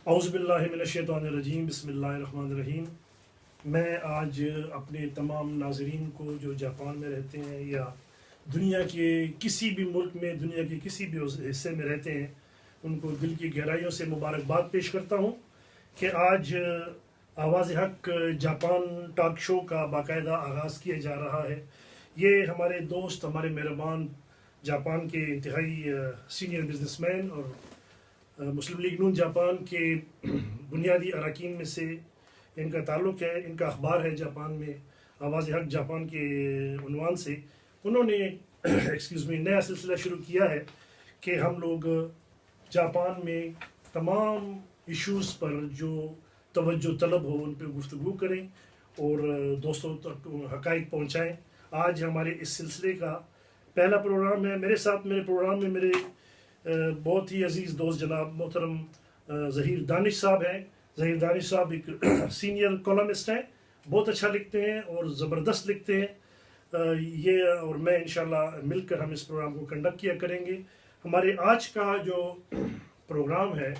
औज़ुबिल्लाहि मिनश्शैतानिर्रजीम बिस्मिल्लाहिर्रहमानिर्रहीम। मैं आज अपने तमाम नाज़रीन को जो जापान में रहते हैं या दुनिया के किसी भी मुल्क में, दुनिया के किसी भी हिस्से में रहते हैं, उनको दिल की गहराइयों से मुबारकबाद पेश करता हूँ कि आज आवाज़ हक जापान टॉक शो का बाकायदा आगाज़ किया जा रहा है। ये हमारे दोस्त, हमारे मेहरबान जापान के इंतहाई सीनियर बिजनेसमैन और मुस्लिम लीग नून जापान के बुनियादी अरकान में से इनका ताल्लुक़ है। इनका अखबार है जापान में, आवाज़ हक जापान के उन्वान से। उन्होंने नया सिलसिला शुरू किया है कि हम लोग जापान में तमाम इश्यूज़ पर जो तवज्जो तलब हो उन पर गुफ्तगू करें और दोस्तों तक हक़ाइक़ पहुँचाएँ। आज हमारे इस सिलसिले का पहला प्रोग्राम है। मेरे साथ मेरे प्रोग्राम में मेरे बहुत ही अजीज़ दोस्त जनाब मोहतरम ज़हीर दानिश साहब हैं। ज़हीर दानिश साहब एक सीनियर कॉलमिस्ट हैं, बहुत अच्छा लिखते हैं और ज़बरदस्त लिखते हैं। ये और मैं इंशाल्लाह मिलकर हम इस प्रोग्राम को कंडक्ट किया करेंगे। हमारे आज का जो प्रोग्राम है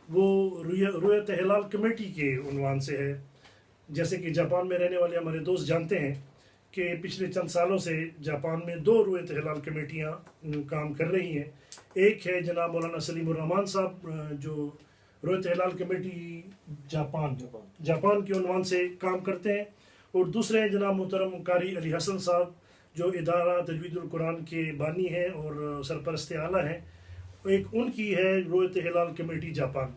वो रुयत हिलाल कमेटी के उन्वान से है। जैसे कि जापान में रहने वाले हमारे दोस्त जानते हैं कि पिछले चंद सालों से जापान में 2 रुयत हिलाल कमेटियाँ काम कर रही हैं। एक है जनाब मौलाना सलीमुर रहमान साहब जो रुयत हिलाल कमेटी जापान के उन्वान से काम करते हैं, और दूसरे हैं जनाब मोहतरम कारी अली हसन साहब जो इदारा तजवीदुल कुरान के बानी हैं और सरपरस्त आला हैं। एक उनकी है रुयत हिलाल कमेटी जापान।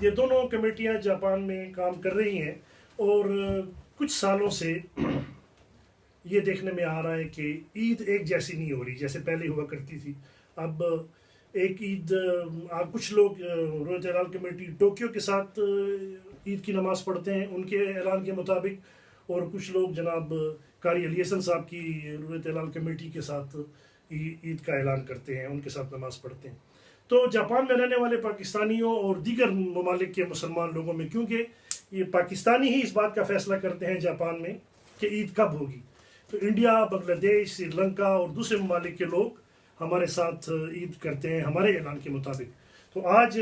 ये दोनों कमेटियाँ जापान में काम कर रही हैं और कुछ सालों से ये देखने में आ रहा है कि ईद एक जैसी नहीं हो रही जैसे पहले हुआ करती थी। अब एक ईद कुछ लोग रुयत हिलाल कमेटी टोक्यो के साथ ईद की नमाज़ पढ़ते हैं उनके ऐलान के मुताबिक, और कुछ लोग जनाब कारी अली हसन साहब की रुयत हिलाल कमेटी के साथ ईद का ऐलान करते हैं, उनके साथ नमाज़ पढ़ते हैं। तो जापान में रहने वाले पाकिस्तानियों और दीगर ममालिक के मुसलमान लोगों में, क्योंकि ये पाकिस्तानी ही इस बात का फ़ैसला करते हैं जापान में कि ईद कब होगी, तो इंडिया, बांग्लादेश, श्रीलंका और दूसरे ममालिक के लोग हमारे साथ ईद करते हैं हमारे ऐलान के मुताबिक। तो आज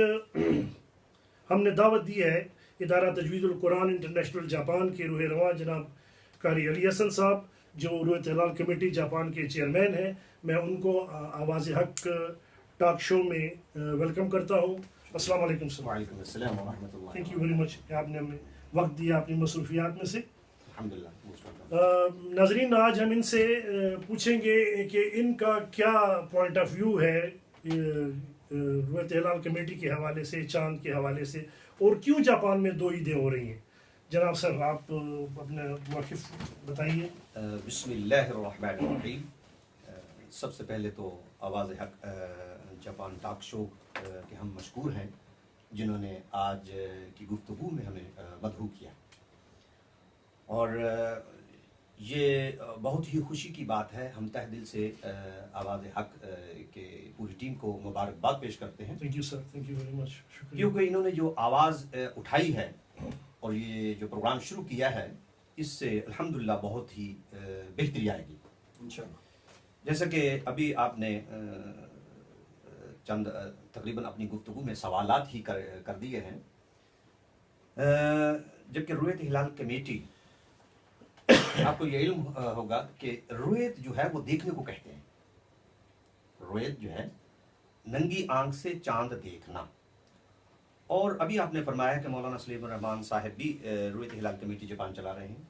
हमने दावत दी है इदारा तजवीदुल कुरान इंटरनेशनल जापान के रूह रवां जनाब कारी अली हसन साहब जो रुयत हिलाल कमेटी जापान के चेयरमैन हैं। मैं उनको आवाज़ हक टॉक शो में वेलकम करता हूँ। अस्सलाम वालेकुम सर। वालेकुम अस्सलाम व रहमतुल्लाह। थैंक यू वेरी मच कि आपने हमें वक्त दिया अपनी मसरूफियात में से। अल्हम्दुलिल्लाह। नाजरीन, आज हम इनसे पूछेंगे कि इनका क्या पॉइंट ऑफ व्यू है रुयत हिलाल कमेटी के हवाले से, चांद के हवाले से, और क्यों जापान में 2 ईदें हो रही हैं। जनाब सर, आप अपने मौक़िफ़ बताइए। बिस्मिल्लाहिर्रहमानिर्रहीम। सबसे पहले तो आवाज़ हक जापान टॉक शो के हम मशकूर हैं जिन्होंने आज की गुफ्तगू में हमें मदहू किया, और ये बहुत ही खुशी की बात है। हम तहे दिल से आवाज़ हक के पूरी टीम को मुबारकबाद पेश करते हैं। Thank you sir, thank you very much. क्योंकि इन्होंने जो आवाज़ उठाई है और ये जो प्रोग्राम शुरू किया है, इससे अल्हम्दुलिल्लाह बहुत ही बेहतरी आएगी इंशाअल्लाह। जैसा कि अभी आपने चंद तकरीबन अपनी गुफ्तगू में सवालात ही कर दिए हैं, जबकि रुयत हिलाल कमेटी, आपको ये इल्म होगा कि रुयत जो है वो देखने को कहते हैं। रुयत जो है नंगी आंख से चांद देखना। और अभी आपने फरमाया कि मौलाना सलीमुर रहमान साहब भी रुयत हिलाल कमेटी जापान चला रहे हैं,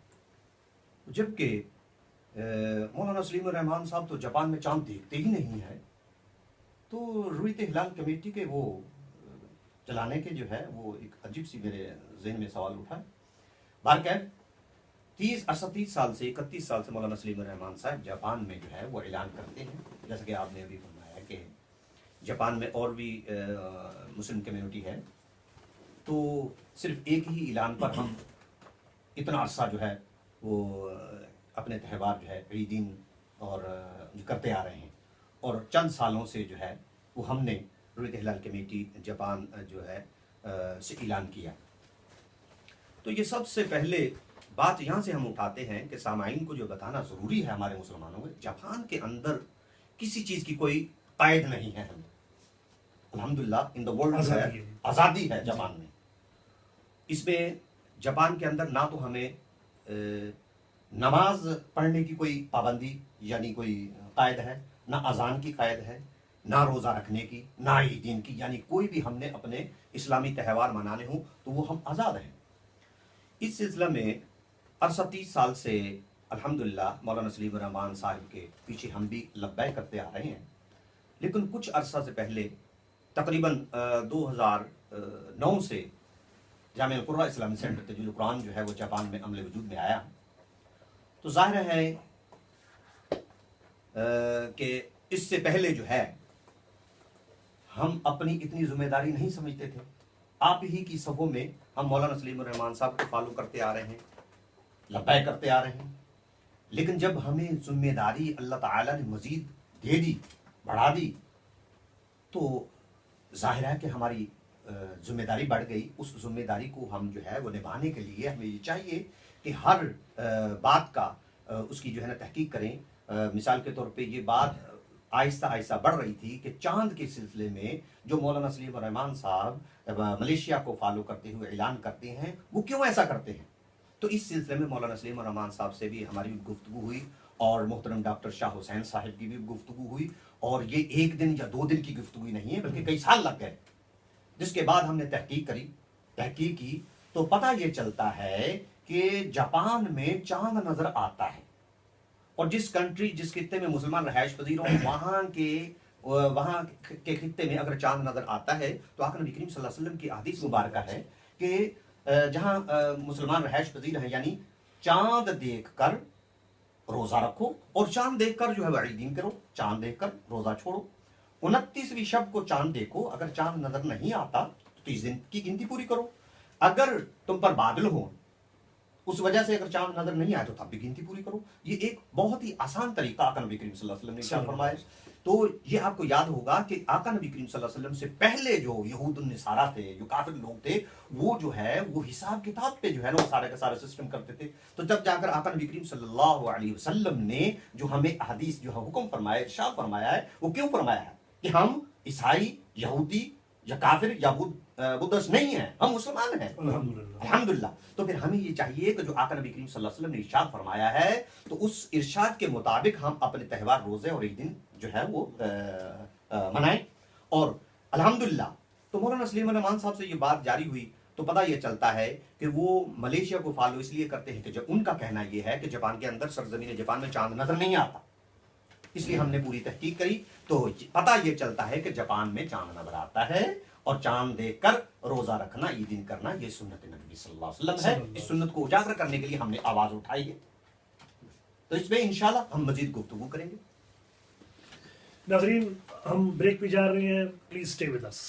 जबकि मौलाना सलीमुर रहमान साहब तो जापान में चांद देखते ही नहीं है। तो रुयत हिलाल कमेटी के वो चलाने के जो है वो एक अजीब सी मेरे जहन में सवाल उठा है। बारकैफ 30 साल से 31 साल से मौलाना सलीमुर रहमान साहब जापान में जो है वो ऐलान करते हैं, जैसा कि आपने अभी फरमाया कि जापान में और भी मुस्लिम कम्युनिटी है, तो सिर्फ एक ही ऐलान पर हम इतना अरसा जो है वो अपने त्यौहार जो है ईदीन और जो करते आ रहे हैं, और चंद सालों से जो है वो हमने रुयत हिलाल कमेटी जापान जो है से ऐलान किया। तो ये सबसे पहले बात यहाँ से हम उठाते हैं कि सामाईन को जो बताना ज़रूरी है हमारे मुसलमानों में, जापान के अंदर किसी चीज़ की कोई कैद नहीं है। अल्हम्दुलिल्लाह इन द वर्ल्ड आज़ादी है जापान में, اس میں جاپان کے اندر نہ تو ہمیں نماز پڑھنے کی کوئی پابندی یعنی کوئی قائد ہے، نہ اذان کی قائد ہے، نہ روزہ رکھنے کی، نہ عیدین کی، یعنی کوئی بھی ہم نے اپنے اسلامی تہوار منانے ہوں تو وہ ہم آزاد ہیں۔ اس سلسلہ میں عرصہ 30 سال سے الحمدللہ مولانا سلیم الرحمان صاحب کے پیچھے ہم بھی لبیک کرتے آ رہے ہیں، لیکن کچھ عرصہ سے پہلے تقریباً 2009 سے جامعہ القرآن اسلامی سینٹر تجوید القرآن جو ہے وہ جاپان میں عمل وجود میں آیا، تو ظاہر ہے کہ اس سے پہلے جو ہے ہم اپنی اتنی ذمہ داری نہیں سمجھتے تھے۔ آپ ہی کی صفوں میں ہم مولانا سلیم الرحمان صاحب کو فالو کرتے آ رہے ہیں، لبیک کرتے آ رہے ہیں، لیکن جب ہمیں ذمہ داری اللہ تعالیٰ نے مزید دے دی، بڑھا دی، تو ظاہر ہے کہ ہماری ذمہ داری بڑھ گئی۔ اس ذمہ داری کو ہم جو ہے وہ نبھانے کے لیے ہمیں یہ چاہیے کہ ہر بات کا اس کی جو ہے نا تحقیق کریں۔ مثال کے طور پہ یہ بات آہستہ آہستہ بڑھ رہی تھی کہ چاند کے سلسلے میں جو مولانا سلیم الرحمان صاحب ملیشیا کو فالو کرتے ہوئے اعلان کرتے ہیں، وہ کیوں ایسا کرتے ہیں؟ تو اس سلسلے میں مولانا سلیم الرحمان صاحب سے بھی ہماری گفتگو ہوئی، اور محترم ڈاکٹر شاہ حسین صاحب کی بھی گفتگو ہوئی، اور یہ 1 دن یا 2 دن کی گفتگو نہیں ہے بلکہ کئی سال لگ گئے، جس کے بعد ہم نے تحقیق کی تو پتہ یہ چلتا ہے کہ جاپان میں چاند نظر آتا ہے، اور جس خطے میں مسلمان رہائش پذیر ہوں وہاں کے خطے میں اگر چاند نظر آتا ہے تو آقا نبی کریم صلی اللہ علیہ وسلم کی حدیث مبارکہ ہے کہ جہاں مسلمان رہائش پذیر ہیں یعنی چاند دیکھ کر روزہ رکھو، اور چاند دیکھ کر جو ہے عیدین کرو، چاند دیکھ کر روزہ چھوڑو، 29ویں شب کو چاند دیکھو، اگر چاند نظر نہیں آتا تو 30 دن کی گنتی پوری کرو، اگر تم پر بادل ہو اس وجہ سے اگر چاند نظر نہیں آئے تو تب بھی گنتی پوری کرو۔ یہ ایک بہت ہی آسان طریقہ آقا نبی کریم صلی اللہ علیہ وسلم نے ارشاد فرمایا۔ تو یہ آپ کو یاد ہوگا کہ آقا نبی کریم صلی اللہ علیہ وسلم سے پہلے جو یہود النصارہ تھے، جو کافر لوگ تھے، وہ جو ہے وہ حساب کتاب پہ جو ہے نا وہ سارے کا سارا سسٹم کرتے تھے۔ تو جب جا کر آقا نبی کریم صلی اللہ علیہ وسلم نے جو ہمیں حدیث جو ہے حکم فرمایا، ارشاد فرمایا ہے، وہ کیوں فرمایا ہے کہ ہم عیسائی، یہودی یا کافر یا بدھسٹ نہیں ہیں، ہم مسلمان ہیں الحمدللہ۔ تو پھر ہمیں یہ چاہیے کہ جو آقا نبی کریم صلی اللہ علیہ وسلم نے ارشاد فرمایا ہے تو اس ارشاد کے مطابق ہم اپنے تہوار، روزے اور عید جو ہے وہ منائیں۔ اور الحمدللہ تو مولانا سلیم الرحمان صاحب سے یہ بات جاری ہوئی تو پتہ یہ چلتا ہے کہ وہ ملیشیا کو فالو اس لیے کرتے ہیں کہ جب ان کا کہنا یہ ہے کہ جاپان کے اندر سرزمین جاپان میں چاند نظر نہیں آتا، اس لیے ہم نے پوری تحقیق کری تو پتہ یہ چلتا ہے کہ جاپان میں چاند نظر آتا ہے، اور چاند دیکھ کر روزہ رکھنا، عیدین کرنا، یہ سنت نبی صلی اللہ علیہ وسلم ہے۔ اس سنت کو اجاگر کرنے کے لیے ہم نے آواز اٹھائی ہے، تو اس پہ انشاءاللہ ہم مزید گفتگو کریں گے۔ ناظرین ہم بریک پہ جا رہے ہیں، پلیز اسٹے ود اس۔